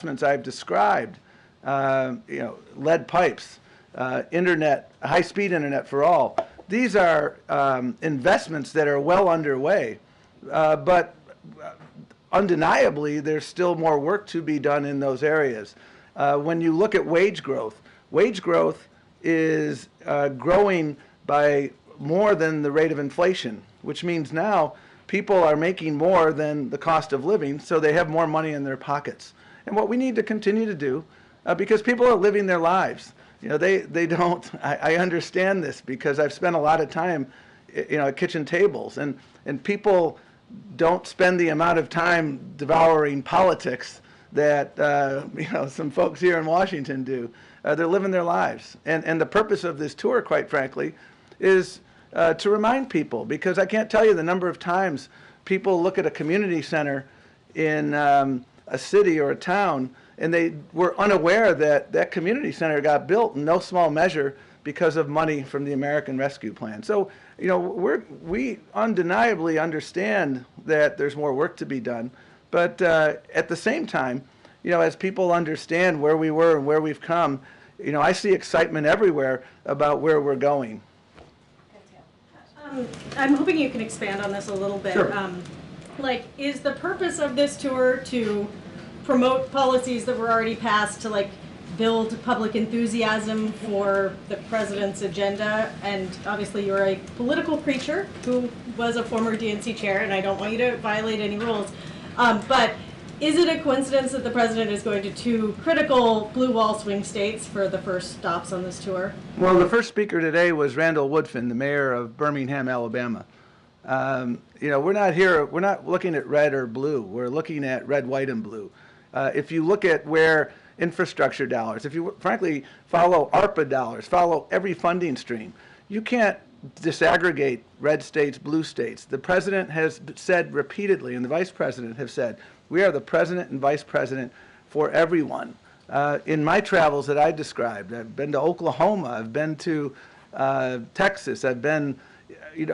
investments I've described, lead pipes, internet, high-speed internet for all. These are investments that are well underway, but undeniably there's still more work to be done in those areas. When you look at wage growth is growing by more than the rate of inflation, which means now people are making more than the cost of living, so they have more money in their pockets. And what we need to continue to do, because people are living their lives, they don't, I understand this because I've spent a lot of time, at kitchen tables, and people don't spend the amount of time devouring politics that, some folks here in Washington do. They're living their lives. And the purpose of this tour, quite frankly, is to remind people, because I can't tell you the number of times people look at a community center in a city or a town and they were unaware that that community center got built in no small measure because of money from the American Rescue Plan. So, we undeniably understand that there's more work to be done, but at the same time, as people understand where we were and where we've come, I see excitement everywhere about where we're going. I'm hoping you can expand on this a little bit. Sure. Is the purpose of this tour to promote policies that were already passed, to build public enthusiasm for the president's agenda? And obviously you're a political creature who was a former DNC chair, and I don't want you to violate any rules. But is it a coincidence that the president is going to two critical blue wall swing states for the first stops on this tour? Well, the first speaker today was Randall Woodfin, the mayor of Birmingham, Alabama. We're not looking at red or blue. We're looking at red, white, and blue. If you look at where infrastructure dollars, if you frankly follow ARPA dollars, follow every funding stream, you can't disaggregate red states, blue states. The president has said repeatedly, and the vice president have said, we are the president and vice president for everyone. In my travels that I described, I've been to Oklahoma, I've been to Texas, I've been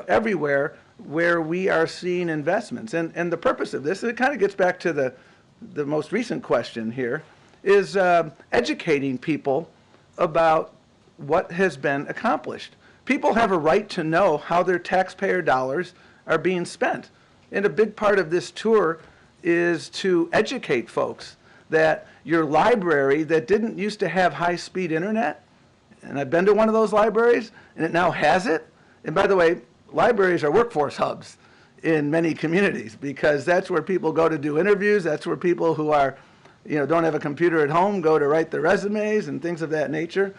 everywhere where we are seeing investments. And the purpose of this, and it kind of gets back to the most recent question here, is educating people about what has been accomplished. People have a right to know how their taxpayer dollars are being spent. And a big part of this tour is to educate folks that your library that didn't used to have high-speed internet, and I've been to one of those libraries, and it now has it. And by the way, libraries are workforce hubs in many communities because that's where people go to do interviews. That's where people who are, don't have a computer at home go to write their resumes and things of that nature.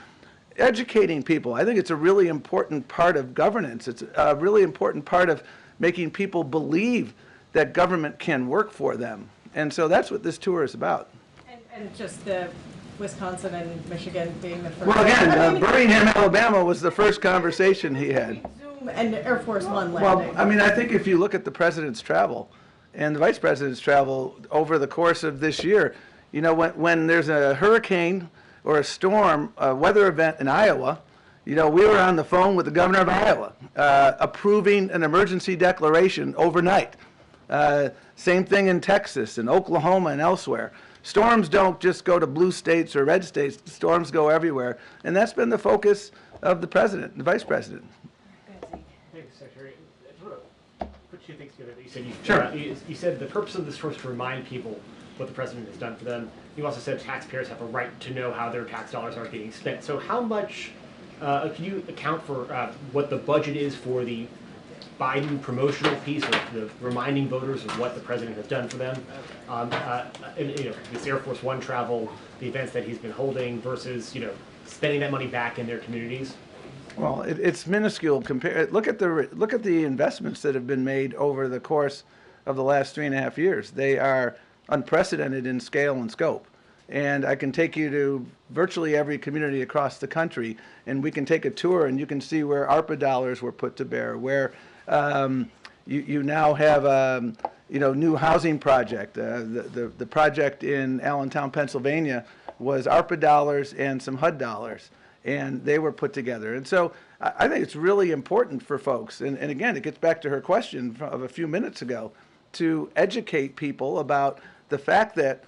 Educating people, I think it's a really important part of governance. It's a really important part of making people believe that government can work for them. And so that's what this tour is about. And just the Wisconsin and Michigan being the first. Well, again, Birmingham, Alabama was the first conversation he had. Zoom and Air Force One landing. Well, I think if you look at the president's travel and the vice president's travel over the course of this year, when there's a hurricane or a storm, a weather event in Iowa, we were on the phone with the governor of Iowa approving an emergency declaration overnight. Same thing in Texas and Oklahoma and elsewhere. Storms don't just go to blue states or red states. Storms go everywhere. And that's been the focus of the president and the vice president. Thanks, Secretary. I want to put two things together that you said. Sure. You said the purpose of this tour is to remind people what the president has done for them. You also said taxpayers have a right to know how their tax dollars are being spent. So how much can you account for what the budget is for the Biden promotional piece of the reminding voters of what the president has done for them, this Air Force One travel, the events that he's been holding versus spending that money back in their communities? Well, it's minuscule compared. Look at the investments that have been made over the course of the last 3.5 years. They are unprecedented in scale and scope. And I can take you to virtually every community across the country, and we can take a tour, and you can see where ARPA dollars were put to bear, where you now have a new housing project. The project in Allentown, Pennsylvania, was ARPA dollars and some HUD dollars, and they were put together. And so I think it's really important for folks, and again, it gets back to her question of a few minutes ago, to educate people about the fact that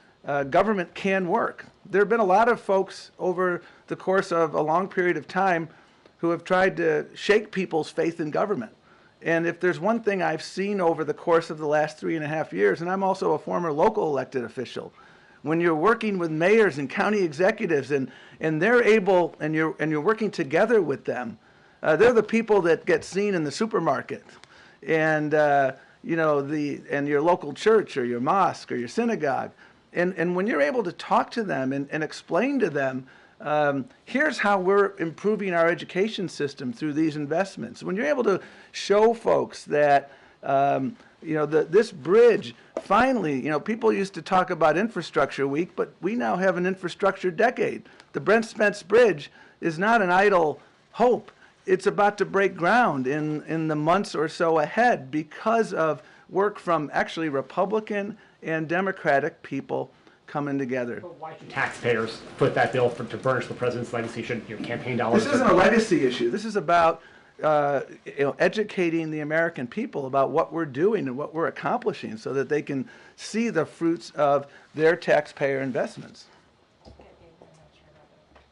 government can work. There have been a lot of folks over the course of a long period of time who have tried to shake people's faith in government. And if there's one thing I've seen over the course of the last 3.5 years, and I'm also a former local elected official, when you're working with mayors and county executives and they're able, and you're working together with them, they're the people that get seen in the supermarket and you know, and your local church or your mosque or your synagogue. And when you're able to talk to them and explain to them, here's how we're improving our education system through these investments. When you're able to show folks that, you know, this bridge, finally, you know, people used to talk about infrastructure week, but we now have an infrastructure decade. The Brent Spence Bridge is not an idle hope. It's about to break ground in the months or so ahead because of work from actually Republican and Democratic people coming together. But why should taxpayers foot that bill to burnish the president's legacy? Should your campaign dollars? This isn't a legacy issue. This is about you know, educating the American people about what we're doing and what we're accomplishing so that they can see the fruits of their taxpayer investments.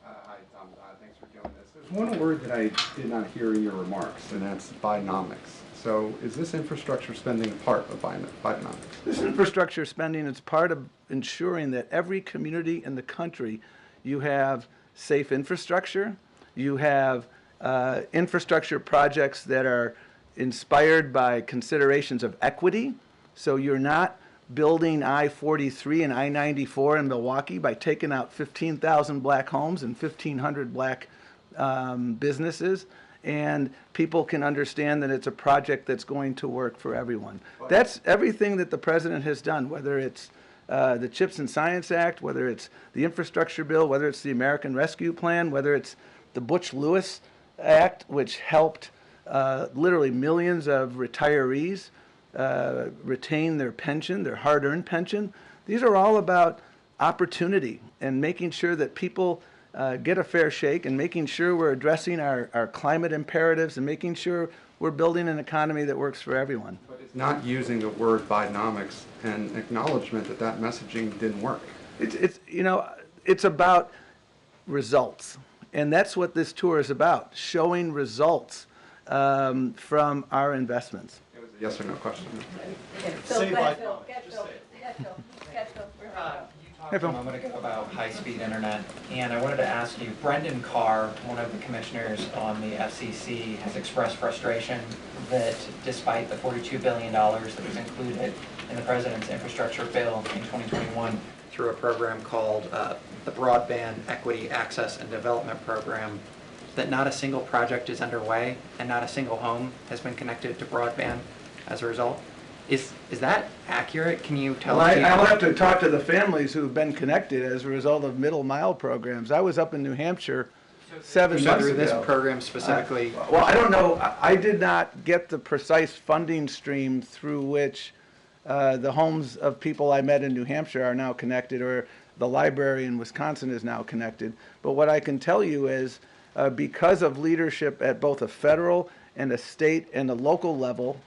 Hi, Tom. Thanks for doing this. There's one word that I did not hear in your remarks, and that's Bidenomics. So is this infrastructure spending part of Bidenomics? This infrastructure spending is part of ensuring that every community in the country, you have safe infrastructure, you have infrastructure projects that are inspired by considerations of equity. So you're not building I-43 and I-94 in Milwaukee by taking out 15,000 black homes and 1,500 black businesses. And people can understand that it's a project that's going to work for everyone. That's everything that the president has done, whether it's the CHIPS and Science Act, whether it's the infrastructure bill, whether it's the American Rescue Plan, whether it's the Butch-Lewis Act, which helped literally millions of retirees retain their pension, their hard-earned pension. These are all about opportunity and making sure that people get a fair shake and making sure we're addressing our climate imperatives and making sure we're building an economy that works for everyone. But it's not using the word Bidenomics and acknowledgement that that messaging didn't work. It's you know, it's about results. And that's what this tour is about, showing results from our investments. It was a yes or no question. Phil, go ahead, Phil. Hey, Phil. A moment ago about high-speed internet, and I wanted to ask you, Brendan Carr, one of the commissioners on the FCC, has expressed frustration that despite the $42 billion that was included in the president's infrastructure bill in 2021 through a program called the Broadband Equity Access and Development Program, that not a single project is underway and not a single home has been connected to broadband as a result. Is that accurate? Can you tell us? I'll have to talk to the families who've been connected as a result of middle mile programs. I was up in New Hampshire 7 months through ago. this program specifically? Well, I don't know. I did not get the precise funding stream through which the homes of people I met in New Hampshire are now connected, or the library in Wisconsin is now connected. But what I can tell you is because of leadership at both a federal and a state and a local level,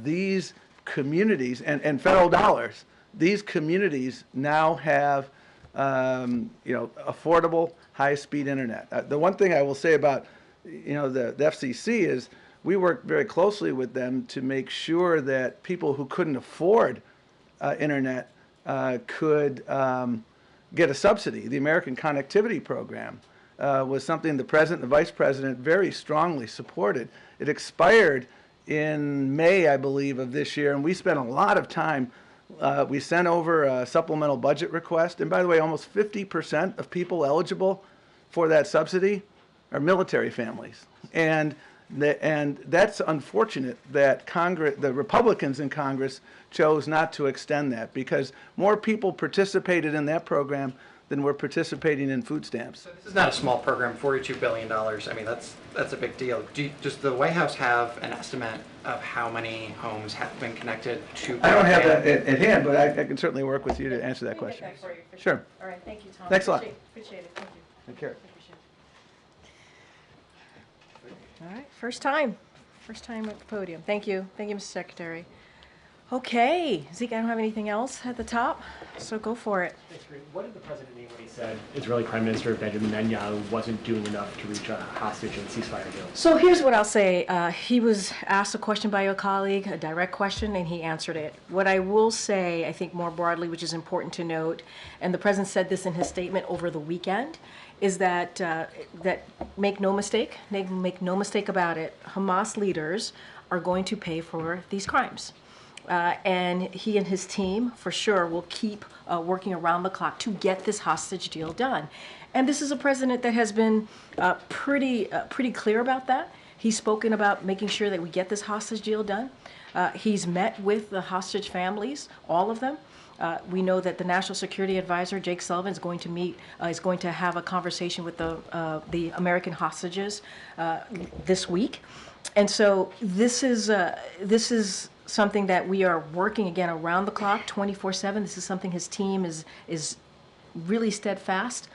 these communities and federal dollars, these communities now have you know, affordable high-speed internet. The one thing I will say about you know the FCC is we work very closely with them to make sure that people who couldn't afford internet could get a subsidy. The American Connectivity Program was something the president and the vice president very strongly supported. It expired in May, I believe, of this year, and we spent a lot of time. We sent over a supplemental budget request, and by the way, almost 50% of people eligible for that subsidy are military families. And that's unfortunate that the Republicans in Congress chose not to extend that, because more people participated in that program than were participating in food stamps. So this is not a small program, $42 billion. I mean, that's a big deal. Does the White House have an estimate of how many homes have been connected to broadband? I don't have that at hand, but I can certainly work with you to answer that question. For you, for Sure. All right, thank you, Tom. Thanks a lot. Appreciate it, thank you. Take care. All right, first time at the podium. Thank you, Mr. Secretary. Okay, Zeke, I don't have anything else at the top, so go for it. Thanks, Greg. What did the president mean when he said Israeli Prime Minister Benjamin Netanyahu wasn't doing enough to reach a hostage and ceasefire deal? So here's what I'll say. He was asked a question by a colleague, a direct question, and he answered it. What I will say, I think more broadly, which is important to note, and the president said this in his statement over the weekend, is that make no mistake about it, Hamas leaders are going to pay for these crimes. And he and his team, for sure, will keep working around the clock to get this hostage deal done. And this is a president that has been pretty clear about that. He's spoken about making sure that we get this hostage deal done. He's met with the hostage families, all of them. We know that the National Security Advisor, Jake Sullivan, is going to have a conversation with the American hostages this week. And so this is something that we are working again around the clock, 24/7. This is something his team is really steadfast,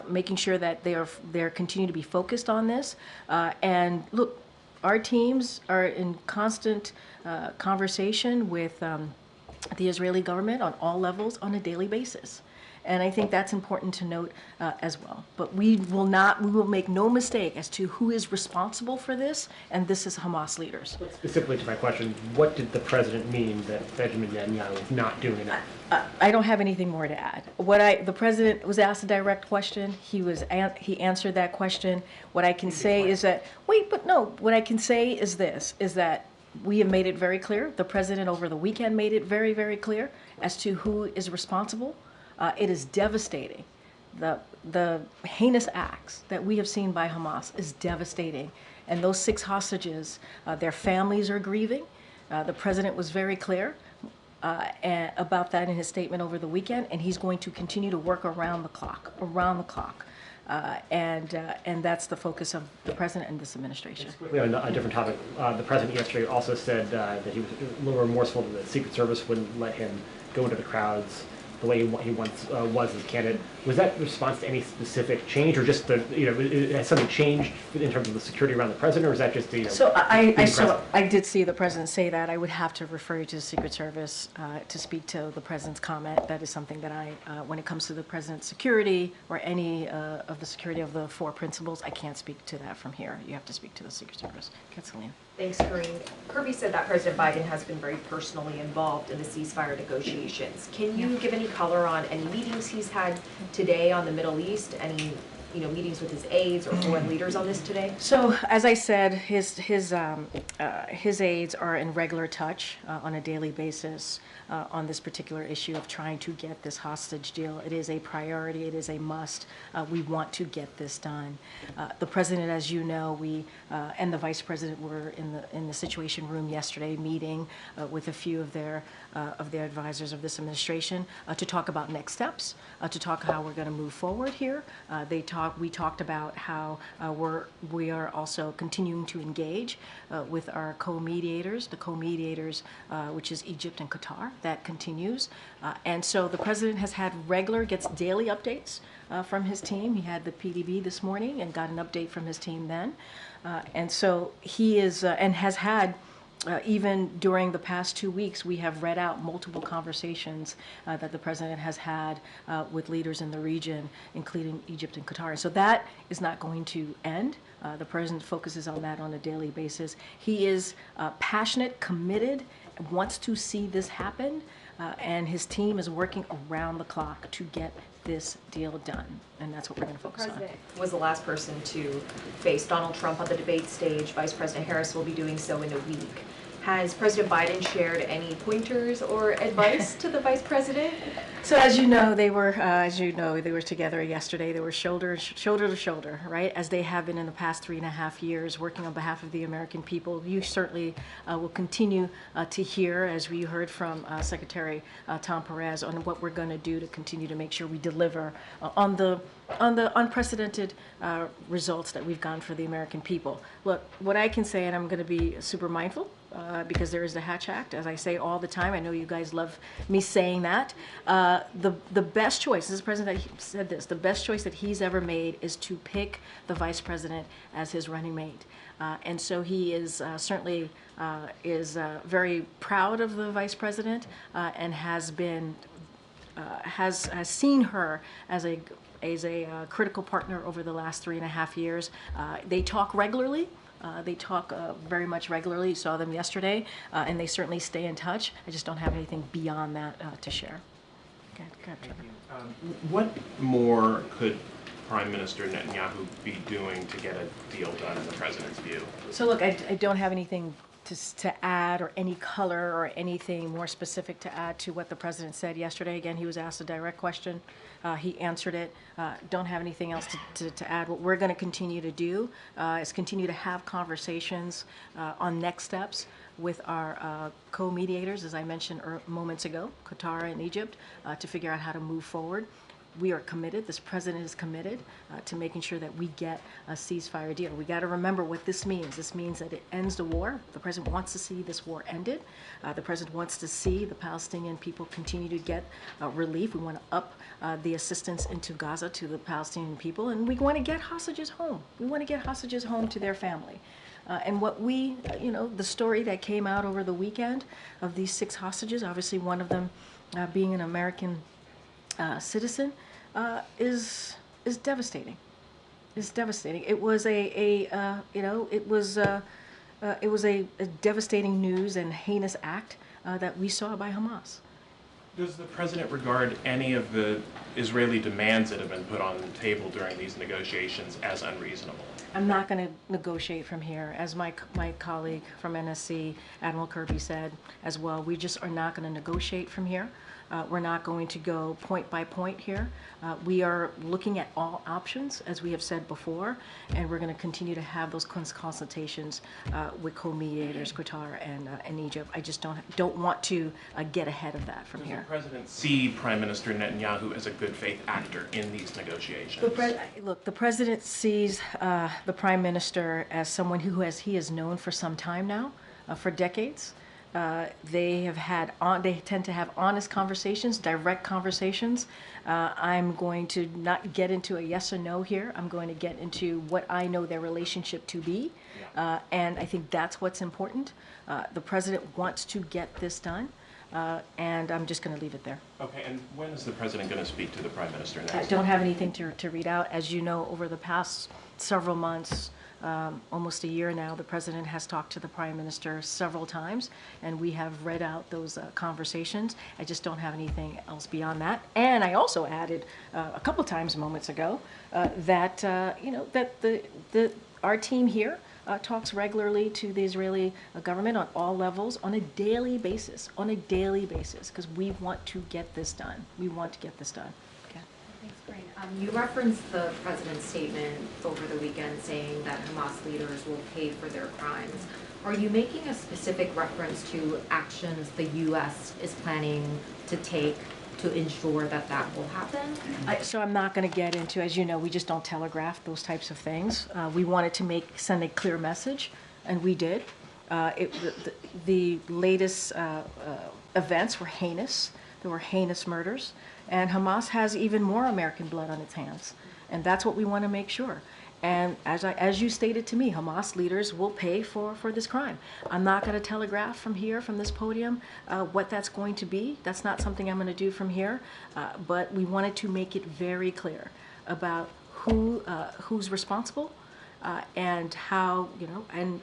making sure that they're continue to be focused on this. And look, our teams are in constant conversation with the Israeli government on all levels on a daily basis. And I think that's important to note as well. But we will make no mistake as to who is responsible for this, and this is Hamas leaders. Specifically to my question, what did the president mean that Benjamin Netanyahu is not doing enough? I don't have anything more to add. The president was asked a direct question. He answered that question. What I can say is that, what I can say is this, is that we have made it very clear. The president over the weekend made it very, very clear as to who is responsible. It is devastating. The heinous acts that we have seen by Hamas is devastating. And those 6 hostages, their families are grieving. The president was very clear about that in his statement over the weekend, and he's going to continue to work around the clock. And that's the focus of the president and this administration. Quickly on a different topic, the president yesterday also said that he was a little remorseful that the Secret Service wouldn't let him go into the crowds the way he once was as a candidate. Was that in response to any specific change, or just has something changed in terms of the security around the president, or is that just So I did see the president say that. I would have to refer you to the Secret Service to speak to the president's comment. That is something that when it comes to the president's security or any of the security of the 4 principles, I can't speak to that from here. You have to speak to the Secret Service. Kathleen. Thanks, Karine. Kirby said that President Biden has been very personally involved in the ceasefire negotiations. Can you give any color on any meetings he's had today on the Middle East? Any meetings with his aides or foreign leaders on this today? So, as I said, his aides are in regular touch on a daily basis on this particular issue of trying to get this hostage deal. It is a priority. It is a must. We want to get this done. The president, as you know, and the vice president were in the Situation Room yesterday, meeting with a few of their advisors of this administration to talk about next steps, to talk how we're going to move forward here. We talked about how we are also continuing to engage with our co-mediators, which is Egypt and Qatar. That continues. And so the president has had gets daily updates from his team. He had the PDB this morning and got an update from his team then. And so he is, and has had, even during the past 2 weeks, we have read out multiple conversations that the president has had with leaders in the region, including Egypt and Qatar. So that is not going to end. The president focuses on that on a daily basis. He is passionate, committed, wants to see this happen, and his team is working around the clock to get this deal done, and that's what we're going to focus on. The president was the last person to face Donald Trump on the debate stage. Vice President Harris will be doing so in a week. Has President Biden shared any pointers or advice to the vice president? So as you know, they were together yesterday. They were shoulder to shoulder, right? As they have been in the past 3.5 years, working on behalf of the American people. You certainly will continue to hear, as we heard from Secretary Tom Perez, on what we're going to do to continue to make sure we deliver on the unprecedented results that we've gotten for the American people. Look, what I can say, and I'm going to be super mindful because there is the Hatch Act, as I say all the time. I know you guys love me saying that. The best choice, this is the president that said this, the best choice that he's ever made is to pick the vice president as his running mate. And so he is certainly very proud of the vice president and has been has seen her as a critical partner over the last 3.5 years. They talk regularly. They talk very much regularly. You saw them yesterday, and they certainly stay in touch. I just don't have anything beyond that to share. Okay, go ahead, Trevor. What more could Prime Minister Netanyahu be doing to get a deal done in the president's view? So look, I don't have anything to add or any color or anything more specific to add to what the president said yesterday. Again, he was asked a direct question. He answered it. Don't have anything else to add. What we're going to continue to do is continue to have conversations on next steps with our co-mediators, as I mentioned moments ago, Qatar and Egypt, to figure out how to move forward. We are committed, this president is committed to making sure that we get a ceasefire deal. We got to remember what this means. This means that it ends the war. The president wants to see this war ended. The president wants to see the Palestinian people continue to get relief. We want to up the assistance into Gaza to the Palestinian people, and we want to get hostages home. We want to get hostages home to their family. And what we, the story that came out over the weekend of these 6 hostages, obviously one of them being an American citizen, is devastating. It's devastating. It was it was a devastating news and heinous act that we saw by Hamas. Does the president regard any of the Israeli demands that have been put on the table during these negotiations as unreasonable? I'm not going to negotiate from here. As my colleague from NSC, Admiral Kirby, said as well, we just are not going to negotiate from here. We're not going to go point by point here. We are looking at all options, as we have said before, and we're going to continue to have those consultations with co-mediators, Qatar and Egypt. I just don't want to get ahead of that from here. Does the president see Prime Minister Netanyahu as a good faith actor in these negotiations? Look, the president sees the prime minister as someone he has known for some time now, for decades. They tend to have honest conversations, direct conversations. I'm going to not get into a yes or no here. I'm going to get into what I know their relationship to be. And I think that's what's important. The president wants to get this done. And I'm just going to leave it there. Okay, and when is the president going to speak to the prime minister next? I don't have anything to read out. As you know, over the past several months, almost a year now, the president has talked to the prime minister several times, and we have read out those conversations. I just don't have anything else beyond that. And I also added a couple times moments ago that our team here talks regularly to the Israeli government on all levels on a daily basis, because we want to get this done. We want to get this done. Okay. Thanks, Corinne. You referenced the president's statement over the weekend saying that Hamas leaders will pay for their crimes. Are you making a specific reference to actions the U.S. is planning to take to ensure that that will happen? So I'm not going to get into, as you know, we just don't telegraph those types of things. We wanted to send a clear message, and we did. The latest events were heinous. There were heinous murders, and Hamas has even more American blood on its hands, and that's what we want to make sure. And as you stated to me, Hamas leaders will pay for this crime. I'm not going to telegraph from here, from this podium, what that's going to be. That's not something I'm going to do from here. But we wanted to make it very clear about who's responsible and how, and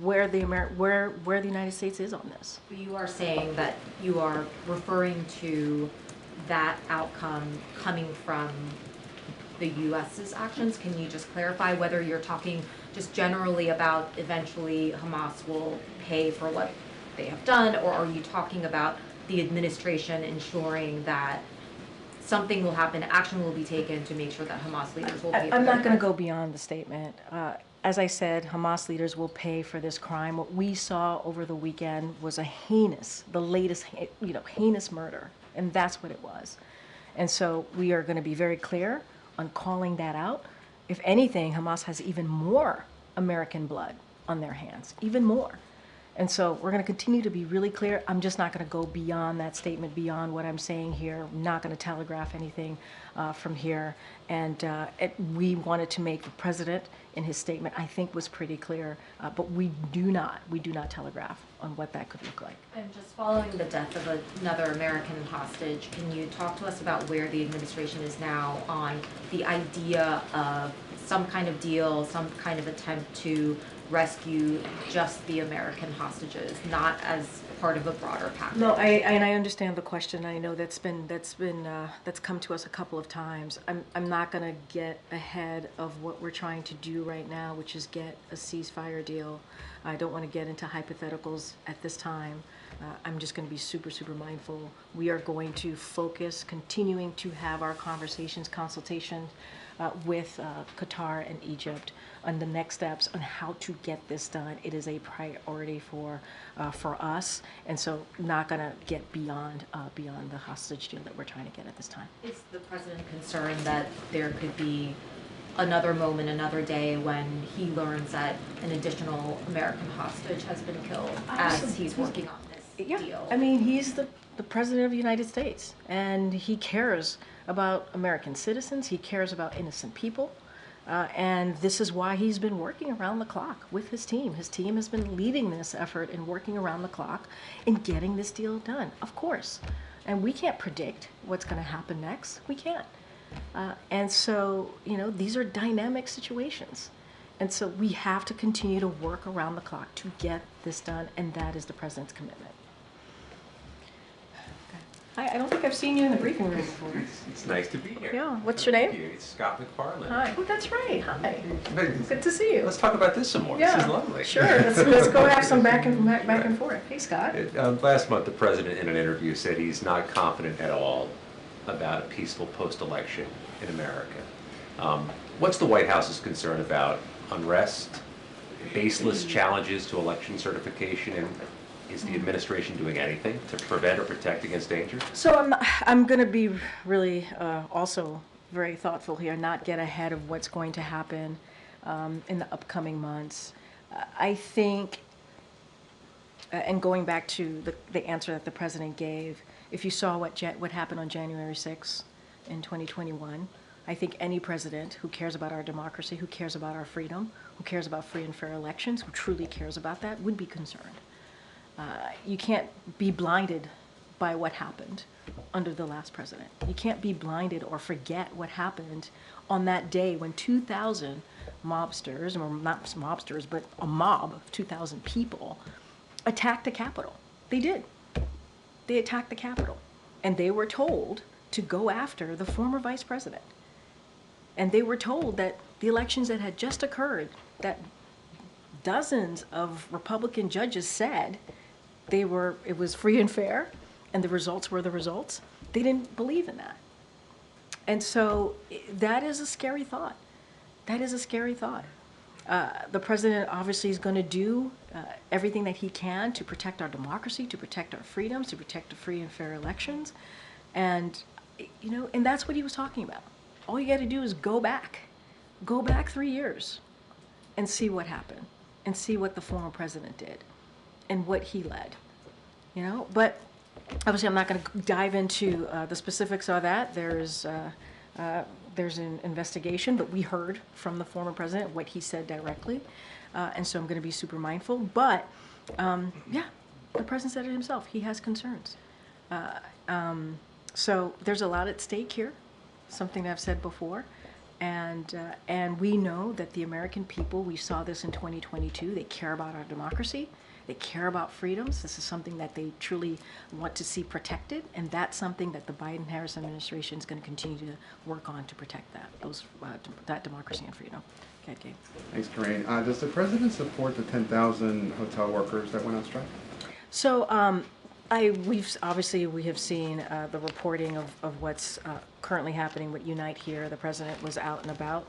where the United States is on this. You are saying that you are referring to that outcome coming from the U.S.'s actions. Can you just clarify whether you're talking just generally about eventually Hamas will pay for what they have done, or are you talking about the administration ensuring that something will happen, action will be taken to make sure that Hamas leaders will pay for I'm their not going to crime? go beyond the statement. As I said, Hamas leaders will pay for this crime. What we saw over the weekend was the latest heinous murder, and that's what it was. And so we are going to be very clear on calling that out. If anything, Hamas has even more American blood on their hands, even more. And so we're going to continue to be really clear. I'm just not going to go beyond that statement, beyond what I'm saying here. I'm not going to telegraph anything from here. And we wanted to make the president in his statement, I think, was pretty clear. But we do not telegraph on what that could look like. And just following the death of another American hostage, can you talk to us about where the administration is now on the idea of some kind of deal, some kind of attempt to rescue just the American hostages, not as part of a broader package? No, I understand the question. I know that's come to us a couple of times. I'm not going to get ahead of what we're trying to do right now, which is get a ceasefire deal. I don't want to get into hypotheticals at this time. I'm just going to be super, super mindful. We are going to focus, continuing to have our conversations, consultations with Qatar and Egypt on the next steps on how to get this done. It is a priority for us, and so not going to get beyond the hostage deal that we're trying to get at this time. Is the president concerned that there could be another moment, another day when he learns that an additional American hostage has been killed as he's working on this deal? I mean, he's the president of the United States, and he cares about American citizens. He cares about innocent people. And this is why he's been working around the clock with his team. His team has been leading this effort and working around the clock in getting this deal done, of course. And we can't predict what's going to happen next. We can't. And so, these are dynamic situations. And so we have to continue to work around the clock to get this done, and that is the president's commitment. I don't think I've seen you in the briefing room before. It's nice to be here. Yeah. What's your name? Thank you. It's Scott McFarland. Hi. Oh, that's right. Hi. Good to see you. Let's talk about this some more. Yeah. This is lovely. Sure. Let's go have some back and forth. Hey, Scott. Last month, the president in an interview said he's not confident at all about a peaceful post-election in America. What's the White House's concern about unrest, baseless challenges to election certification, and is the administration doing anything to prevent or protect against danger? So I'm going to be really also very thoughtful here, not get ahead of what's going to happen in the upcoming months. I think, and going back to the answer that the president gave, if you saw what happened on January 6th in 2021, I think any president who cares about our democracy, who cares about our freedom, who cares about free and fair elections, who truly cares about that, would be concerned. You can't be blinded by what happened under the last president. You can't be blinded or forget what happened on that day when 2,000 mobsters, or not mobsters, but a mob of 2,000 people attacked the Capitol. They did. They attacked the Capitol. And they were told to go after the former vice president. And they were told that the elections that had just occurred, that dozens of Republican judges said it was free and fair, and the results were the results. They didn't believe in that. And so that is a scary thought. That is a scary thought. The president obviously is going to do everything that he can to protect our democracy, to protect our freedoms, to protect the free and fair elections. And, and that's what he was talking about. All you got to do is go back 3 years and see what happened and see what the former president did and what he led, But obviously, I'm not going to dive into the specifics of that. There's an investigation, but we heard from the former president what he said directly, and so I'm going to be super mindful. But the president said it himself. He has concerns. So there's a lot at stake here, something that I've said before. And we know that the American people, we saw this in 2022, they care about our democracy. They care about freedoms. This is something that they truly want to see protected, and that's something that the Biden-Harris administration is going to continue to work on to protect that democracy and freedom. Okay, Gabe. Thanks, Corinne. Does the president support the 10,000 hotel workers that went on strike? So we have seen the reporting of what's currently happening with Unite Here. The president was out and about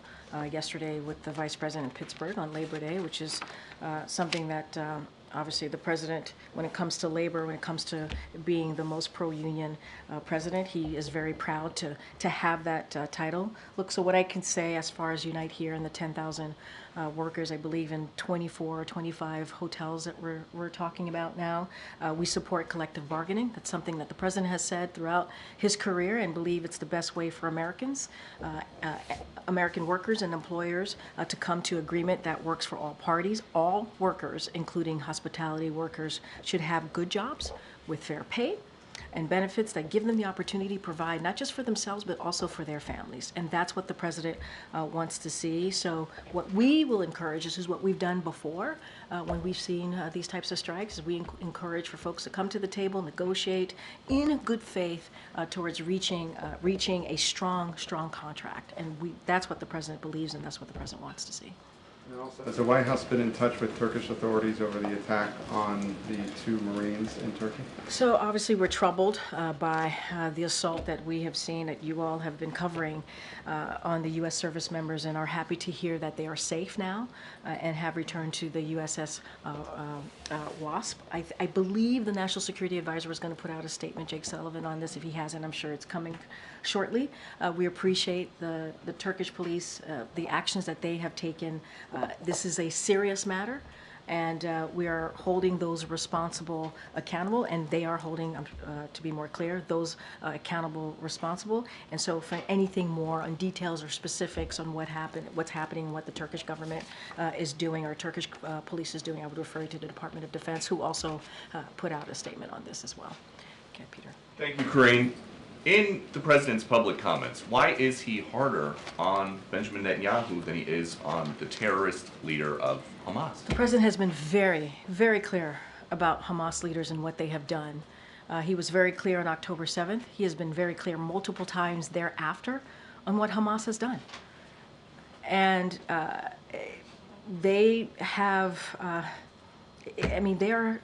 yesterday with the vice president in Pittsburgh on Labor Day, which is something that Obviously, the president, when it comes to labor, when it comes to being the most pro-union president, he is very proud to have that title. Look, so what I can say as far as Unite Here and the 10,000 workers, I believe in 24 or 25 hotels that we're talking about now. We support collective bargaining. That's something that the president has said throughout his career and believe it's the best way for Americans, American workers and employers to come to agreement that works for all parties. All workers, including hospitality workers, should have good jobs with fair pay and benefits that give them the opportunity to provide not just for themselves but also for their families. And that's what the president wants to see. So what we will encourage, this is what we've done before when we've seen these types of strikes, is we encourage for folks to come to the table, negotiate in good faith towards reaching a strong contract. And that's what the president believes, and that's what the president wants to see. And also, has the White House been in touch with Turkish authorities over the attack on the 2 Marines in Turkey? So obviously we're troubled by the assault that we have seen, that you all have been covering on the U.S. service members, and are happy to hear that they are safe now and have returned to the USS WASP. I believe the National Security Advisor was going to put out a statement, Jake Sullivan, on this. If he hasn't, I'm sure it's coming shortly. We appreciate the Turkish police, the actions that they have taken. This is a serious matter, and we are holding those responsible accountable, and they are holding, to be more clear, those accountable responsible. And so for anything more on details or specifics on what happened, what's happening, what the Turkish government is doing, or Turkish police is doing, I would refer you to the Department of Defense, who also put out a statement on this as well. Okay, Peter. Thank you, Corinne. In the president's public comments, why is he harder on Benjamin Netanyahu than he is on the terrorist leader of Hamas? The president has been very, very clear about Hamas leaders and what they have done. He was very clear on October 7th. He has been very clear multiple times thereafter on what Hamas has done. And they have, I mean, they are,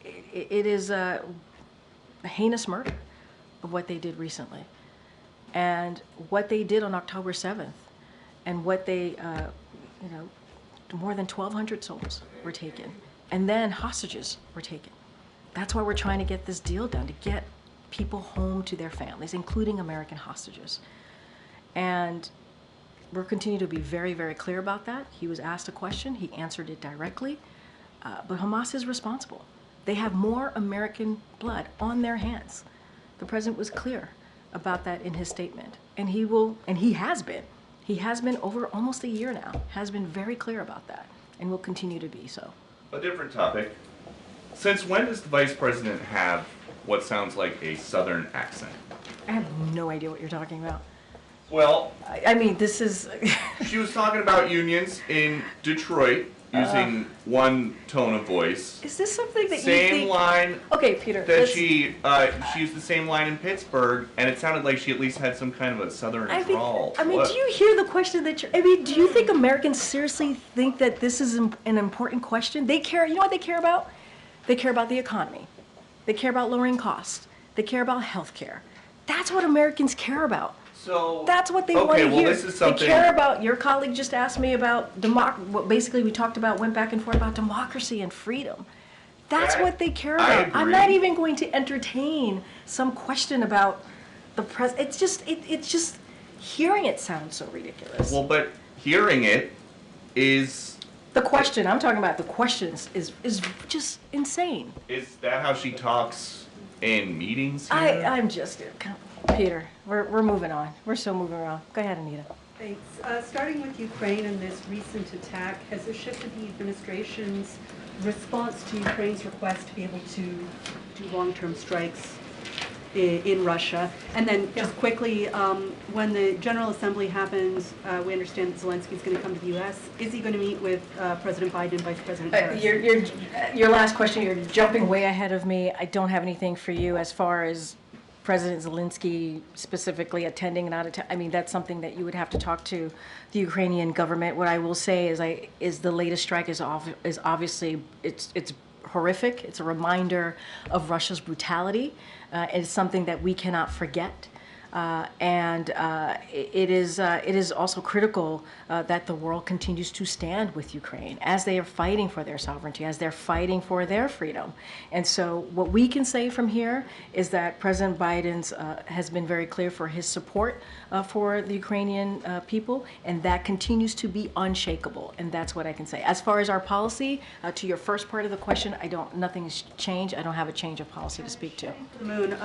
it is a heinous murder of what they did recently. And what they did on October 7th, and what they, more than 1,200 souls were taken, and then hostages were taken. That's why we're trying to get this deal done, to get people home to their families, including American hostages. And we'll continue to be very, very clear about that. He was asked a question, he answered it directly, but Hamas is responsible. They have more American blood on their hands. The president was clear about that in his statement, and he has been over almost a year now, has been very clear about that, and will continue to be so. A different topic. Since when does the vice president have what sounds like a southern accent? I have no idea what you're talking about. Well, I mean, this is... she was talking about unions in Detroit using one tone of voice. Is this something that you think... Same line... Okay, Peter. That she used the same line in Pittsburgh, and it sounded like she at least had some kind of a southern drawl. I mean, do you hear the question that you're... I mean, do you think Americans seriously think that this is an important question? They care... You know what they care about? They care about the economy. They care about lowering costs. They care about health care. That's what Americans care about. So, that's what they want to hear. This is something... They care about, your colleague just asked me about, what basically we talked about, went back and forth about democracy and freedom. That's what they care about. I'm not even going to entertain some question about the president. It's just, hearing it sounds so ridiculous. Well, but hearing it is... The question, I'm talking about the questions, is just insane. Is that how she talks in meetings here? I'm just... Peter, we're moving on. We're still moving around. Go ahead, Anita. Thanks. Starting with Ukraine and this recent attack, has there shifted the administration's response to Ukraine's request to be able to do long-term strikes in Russia? And then just quickly, when the General Assembly happens, we understand that Zelensky's going to come to the U.S. Is he going to meet with President Biden and Vice President Harris? Your last question, you're jumping way ahead of me. I don't have anything for you as far as President Zelensky specifically attending, not attending. I mean, that's something that you would have to talk to the Ukrainian government. What I will say is the latest strike is obviously it's horrific. It's a reminder of Russia's brutality. It's something that we cannot forget. It is also critical that the world continues to stand with Ukraine as they are fighting for their sovereignty, as they're fighting for their freedom. And so what we can say from here is that President Biden's has been very clear for his support for the Ukrainian people, and that continues to be unshakable. And that's what I can say. As far as our policy, to your first part of the question, nothing has changed. I don't have a change of policy to speak to. The moon.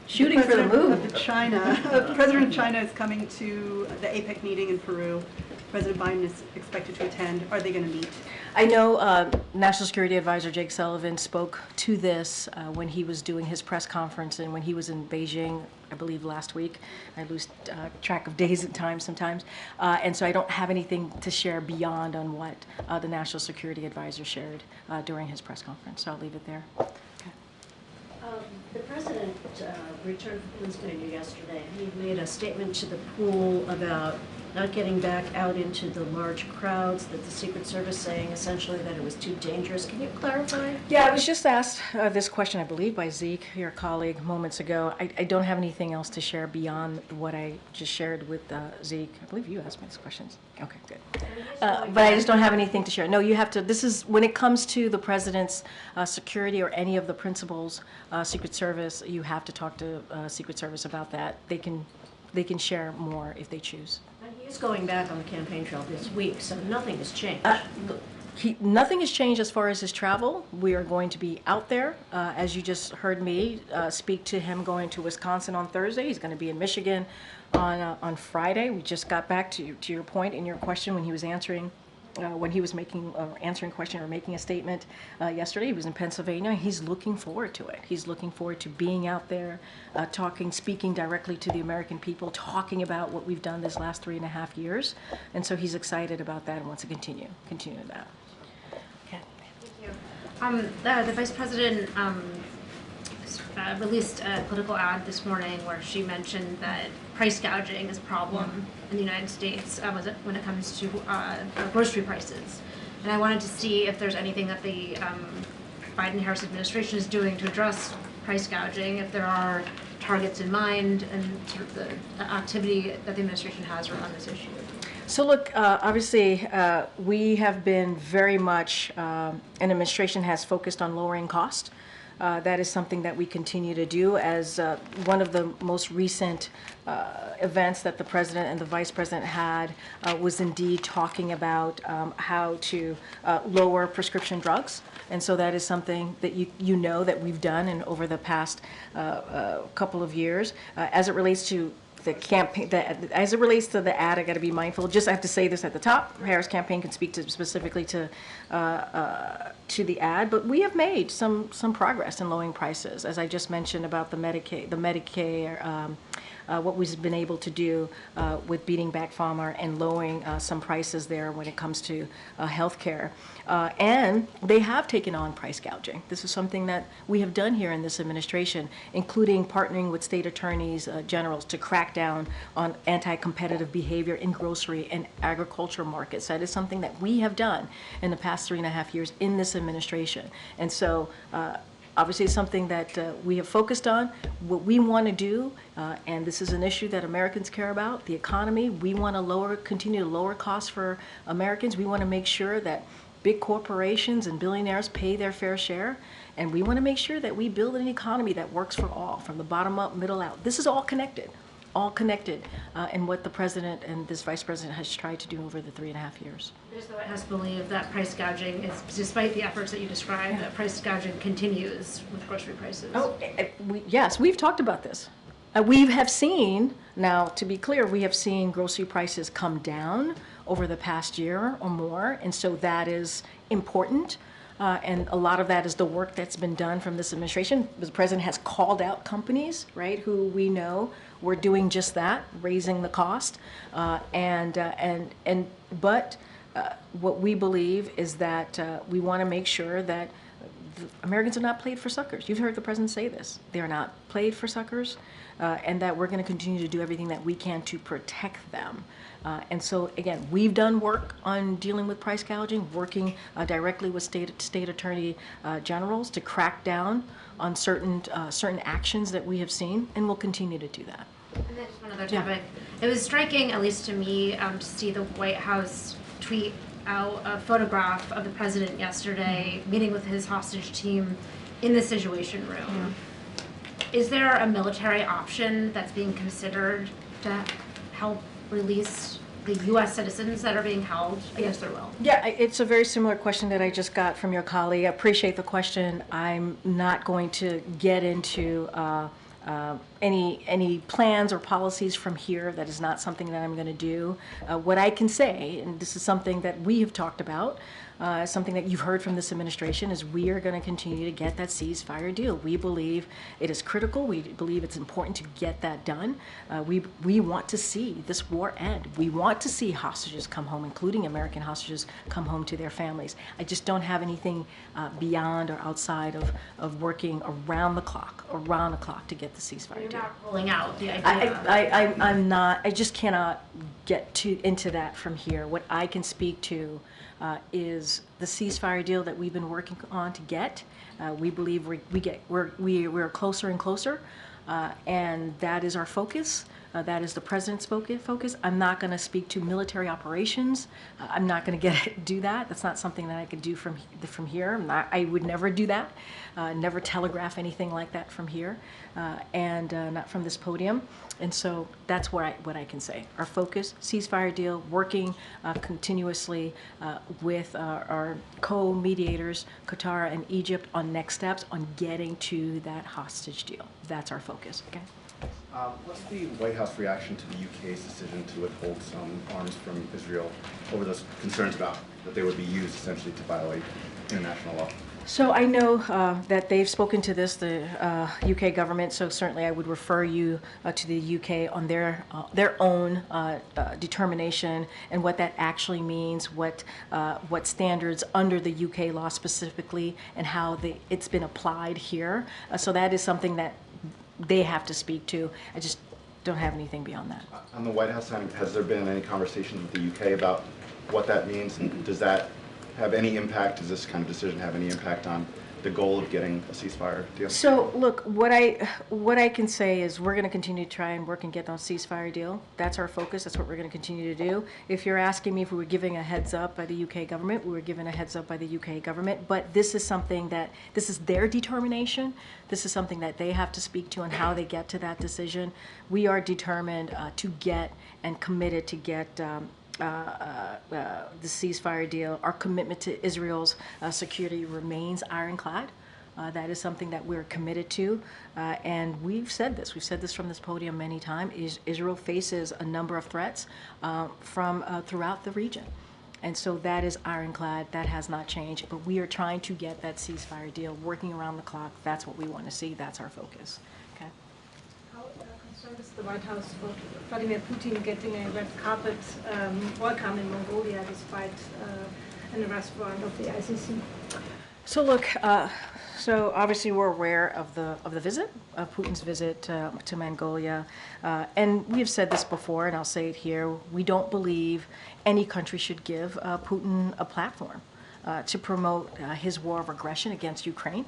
Shooting for the moon. The president of China is coming to the APEC meeting in Peru. President Biden is expected to attend. Are they going to meet? I know National Security Advisor Jake Sullivan spoke to this when he was doing his press conference and when he was in Beijing, I believe last week. I lose track of days and times sometimes. And so I don't have anything to share beyond on what the National Security Advisor shared during his press conference. So I'll leave it there. The president returned from Pennsylvania yesterday. He made a statement to the pool about not getting back out into the large crowds, that the Secret Service saying essentially that it was too dangerous. Can you clarify? Yeah, I was just asked this question, I believe, by Zeke, your colleague, moments ago. I don't have anything else to share beyond what I just shared with Zeke. I believe you asked me these questions. Okay, good. But I just don't have anything to share. No, you have to, this is, when it comes to the president's security or any of the principals, Secret Service, you have to talk to Secret Service about that. They can share more if they choose. And he is going back on the campaign trail this week, so nothing has changed. Nothing has changed as far as his travel. We are going to be out there. As you just heard me speak to him going to Wisconsin on Thursday. He's going to be in Michigan on Friday. We just got back to your point in your question when he was answering answering question or making a statement yesterday. He was in Pennsylvania. He's looking forward to it. He's looking forward to being out there, speaking directly to the American people, talking about what we've done this last 3.5 years. And so he's excited about that and wants to continue that. Okay. Thank you. The Vice President released a political ad this morning where she mentioned that price gouging is a problem in the United States when it comes to grocery prices. And I wanted to see if there's anything that the Biden-Harris administration is doing to address price gouging, if there are targets in mind, and sort of the activity that the administration has around this issue. So look, obviously, we have been very much, an administration has focused on lowering cost. That is something that we continue to do, as one of the most recent events that the president and the vice president had was indeed talking about how to lower prescription drugs. And so that is something that you know that we've done and over the past couple of years. As it relates to the campaign, as it relates to the ad, I got to be mindful. Just I have to say this at the top. Harris campaign can speak to specifically to the ad, but we have made some progress in lowering prices, as I just mentioned about the Medicare. What we've been able to do with beating back pharma and lowering some prices there when it comes to health care. And they have taken on price gouging. This is something that we have done here in this administration, including partnering with state attorneys generals to crack down on anti-competitive behavior in grocery and agriculture markets. That is something that we have done in the past 3.5 years in this administration. And so obviously, it's something that we have focused on. What we want to do, and this is an issue that Americans care about, the economy. We want to continue to lower costs for Americans. We want to make sure that big corporations and billionaires pay their fair share. And we want to make sure that we build an economy that works for all, from the bottom up, middle out. This is all connected. In what the president and this vice president has tried to do over the 3.5 years. Does the White House believe that price gouging is, despite the efforts that you described, that price gouging continues with grocery prices? Yes, we've talked about this. We have seen, now to be clear, we have seen grocery prices come down over the past year or more, and so that is important. And a lot of that is the work that's been done from this administration. The president has called out companies, right, who we know were doing just that, raising the cost. But what we believe is that we want to make sure that Americans are not played for suckers. You've heard the president say this. They are not played for suckers, and that we're going to continue to do everything that we can to protect them. And so, again, we've done work on dealing with price gouging, working directly with state attorney generals to crack down on certain actions that we have seen, and we'll continue to do that. then just one other topic. It was striking, at least to me, to see the White House tweet out a photograph of the president yesterday meeting with his hostage team in the Situation Room. Is there a military option that's being considered to help release the U.S. citizens that are being held against their will? Yeah, it's a very similar question that I just got from your colleague. I appreciate the question. I'm not going to get into any plans or policies from here. That is not something that I'm going to do. What I can say, and this is something that we have talked about, something that you've heard from this administration, is we are going to continue to get that ceasefire deal. We believe it is critical. We believe it's important to get that done. We want to see this war end. We want to see hostages come home, including American hostages, come home to their families. I just don't have anything beyond or outside of working around the clock to get the ceasefire deal. You're not rolling out the idea. I'm not. I just cannot get into that from here. What I can speak to is the ceasefire deal that we've been working on to get. We believe we're closer and closer, and that is our focus. That is the president's focus. I'm not going to speak to military operations. I'm not going to do that. That's not something that I could do from here. I would never do that. Never telegraph anything like that from here, and not from this podium. And so that's what I can say. Our focus, ceasefire deal, working continuously with our co-mediators, Qatar and Egypt, on next steps on getting to that hostage deal. That's our focus. Okay. What's the White House reaction to the UK's decision to withhold some arms from Israel over those concerns about that they would be used essentially to violate international law? So I know that they've spoken to this, the UK government, so certainly I would refer you to the UK on their own determination and what that actually means, what standards under the UK law specifically, and how it's been applied here. So that is something that they have to speak to. I just don't have anything beyond that. On the White House side, has there been any conversations with the UK about what that means? And does that have any impact? Does this kind of decision have any impact on the goal of getting a ceasefire deal? So look, what I can say is we're going to continue to try and work and get on a ceasefire deal. That's our focus. That's what we're going to continue to do. If you're asking me if we were giving a heads up by the UK government, we were given a heads up by the UK government. But this is something that, this is their determination. This is something that they have to speak to and how they get to that decision. We are determined to get and committed to get the ceasefire deal. Our commitment to Israel's security remains ironclad. That is something that we're committed to, and we've said this from this podium many times. Israel faces a number of threats from throughout the region, and so that is ironclad. That has not changed, but we are trying to get that ceasefire deal working around the clock. That's what we want to see. That's our focus. Okay. How concerned is the White House about Vladimir Putin getting a red carpet welcome in Mongolia despite an arrest warrant of the ICC? So look, so obviously we're aware of the visit, of Putin's visit to Mongolia, and we have said this before, and I'll say it here. We don't believe any country should give Putin a platform to promote his war of aggression against Ukraine.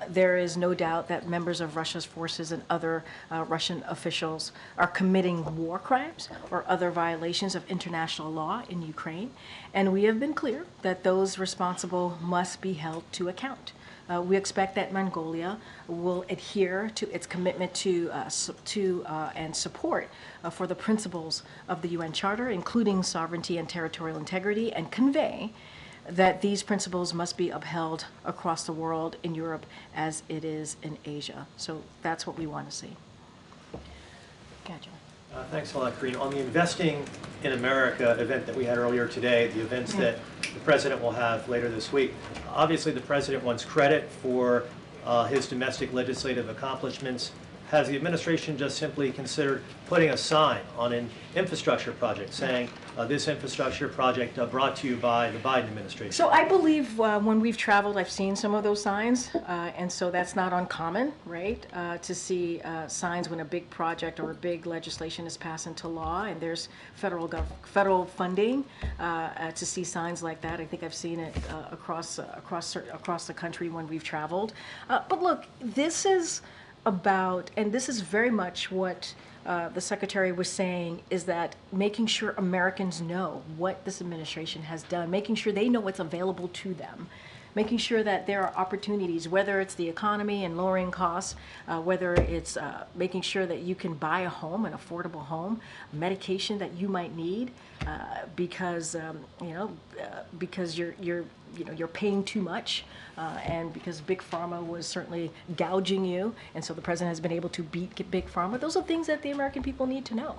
There is no doubt that members of Russia's forces and other Russian officials are committing war crimes or other violations of international law in Ukraine, and we have been clear that those responsible must be held to account. We expect that Mongolia will adhere to its commitment to and support for the principles of the UN Charter, including sovereignty and territorial integrity, and convey that these principles must be upheld across the world, in Europe as it is in Asia. So that's what we want to see. Gotcha. Thanks a lot, Karine. On the Investing in America event that we had earlier today, the events that the President will have later this week, obviously the President wants credit for his domestic legislative accomplishments. Has the administration just simply considered putting a sign on an infrastructure project saying this infrastructure project brought to you by the Biden administration? So I believe when we've traveled, I've seen some of those signs, and so that's not uncommon, right? To see signs when a big project or a big legislation is passed into law, and there's federal funding to see signs like that. I think I've seen it across the country when we've traveled. But look, this is about, and this is very much what the Secretary was saying is that making sure Americans know what this administration has done, making sure they know what's available to them, making sure that there are opportunities, whether it's the economy and lowering costs, whether it's making sure that you can buy a home, an affordable home, medication that you might need, because because you're paying too much, and because Big Pharma was certainly gouging you, and so the president has been able to beat Big Pharma. Those are things that the American people need to know.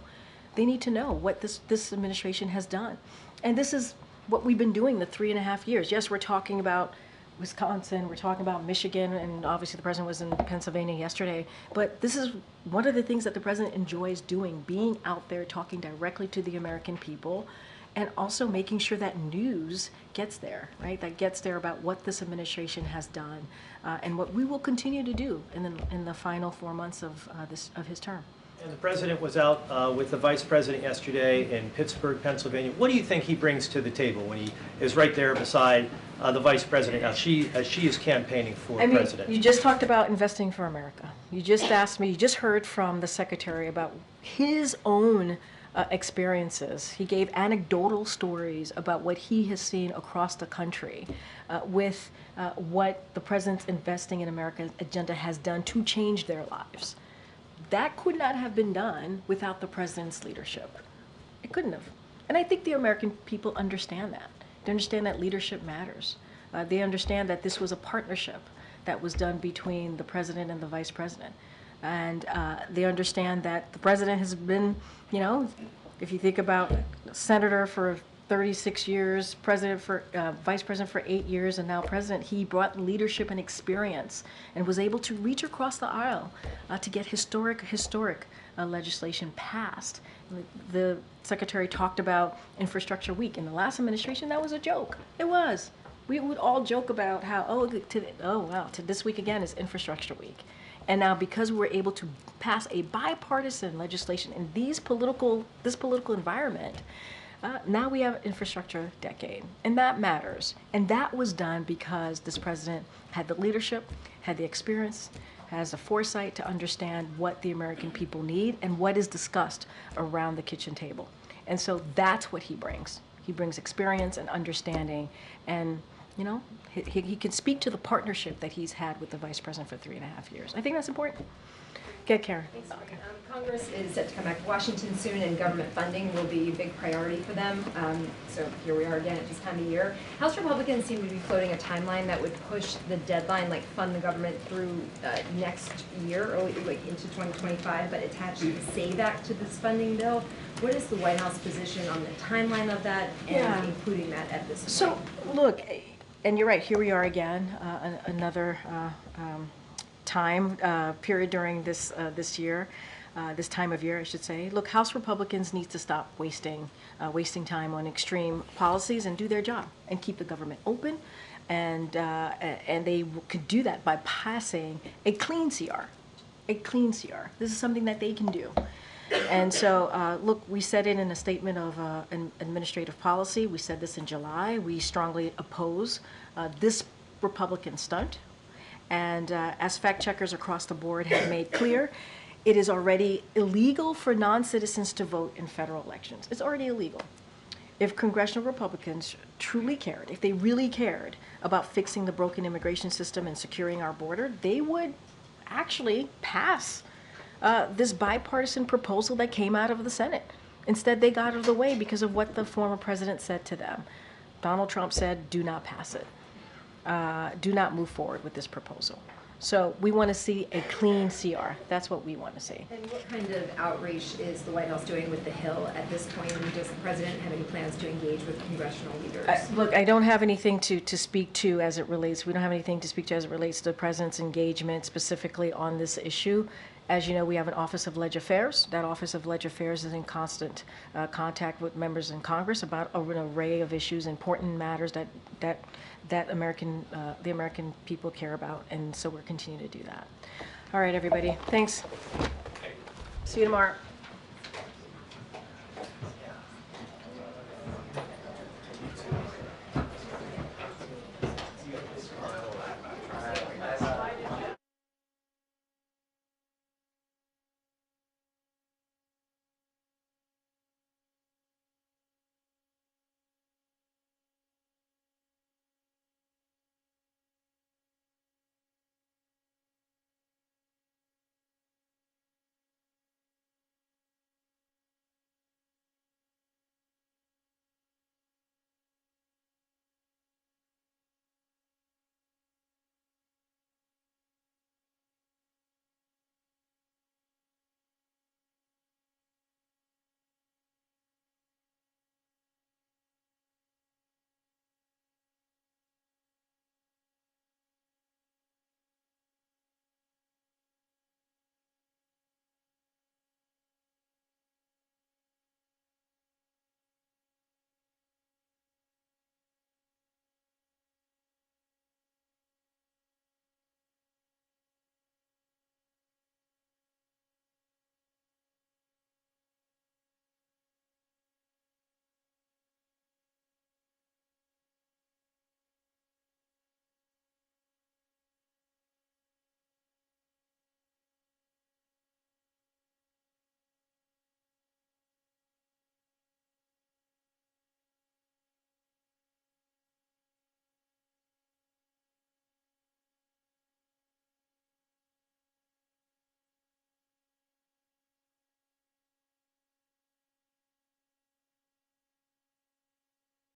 They need to know what this administration has done, and this is what we've been doing the 3.5 years. Yes, we're talking about Wisconsin, we're talking about Michigan, and obviously the president was in Pennsylvania yesterday, but this is one of the things that the president enjoys doing, being out there talking directly to the American people, and also making sure that news gets there, right? That gets there about what this administration has done, and what we will continue to do in the final 4 months of his term. And the president was out with the vice president yesterday in Pittsburgh, Pennsylvania. What do you think he brings to the table when he is right there beside the vice president as she is campaigning for president? You just talked about investing for America. You just asked me, you just heard from the secretary about his own experiences. He gave anecdotal stories about what he has seen across the country with what the president's Investing in America agenda has done to change their lives. That could not have been done without the president's leadership. It couldn't have. And I think the American people understand that. They understand that leadership matters. They understand that this was a partnership that was done between the president and the vice president. And they understand that the president has been, if you think about senator for 36 years, vice president for 8 years, and now president, he brought leadership and experience and was able to reach across the aisle to get historic legislation passed. The secretary talked about Infrastructure Week. In the last administration, that was a joke. It was. We would all joke about how, to this week again is Infrastructure Week. And now because we're able to pass a bipartisan legislation in this political environment, now we have infrastructure decade, and that matters. And that was done because this president had the leadership, had the experience, has the foresight to understand what the American people need and what is discussed around the kitchen table. And so that's what he brings. He brings experience and understanding, and he can speak to the partnership that he's had with the vice president for 3.5 years. I think that's important. Get Karen. Thanks, Morgan. Congress is set to come back to Washington soon, and government funding will be a big priority for them. So here we are again at this time of year. House Republicans seem to be floating a timeline that would push the deadline, like fund the government through next year, or like into 2025, but attach the SAVE Act to this funding bill. What is the White House position on the timeline of that and including that at this point? So, look, and you're right, here we are again, another time period during this year, this time of year, I should say. Look, House Republicans need to stop wasting time on extreme policies and do their job and keep the government open, and they could do that by passing a clean CR. A clean CR. This is something that they can do. And so, look, we said it in a statement of an administrative policy. We said this in July. We strongly oppose this Republican stunt. And as fact checkers across the board have made clear, it is already illegal for non-citizens to vote in federal elections. It's already illegal. If congressional Republicans truly cared, if they really cared about fixing the broken immigration system and securing our border, they would actually pass this bipartisan proposal that came out of the Senate. Instead, they got out of the way because of what the former president said to them. Donald Trump said, do not pass it. Do not move forward with this proposal. So we want to see a clean CR. That's what we want to see. And what kind of outreach is the White House doing with the Hill at this point? And does the president have any plans to engage with congressional leaders? Look, I don't have anything to speak to as it relates. We don't have anything to speak to as it relates to the president's engagement specifically on this issue. As you know, we have an Office of Leg Affairs. That Office of Leg Affairs is in constant contact with members in Congress about an array of issues, important matters that the American people care about, and so we're continuing to do that. All right, everybody. Thanks. See you tomorrow.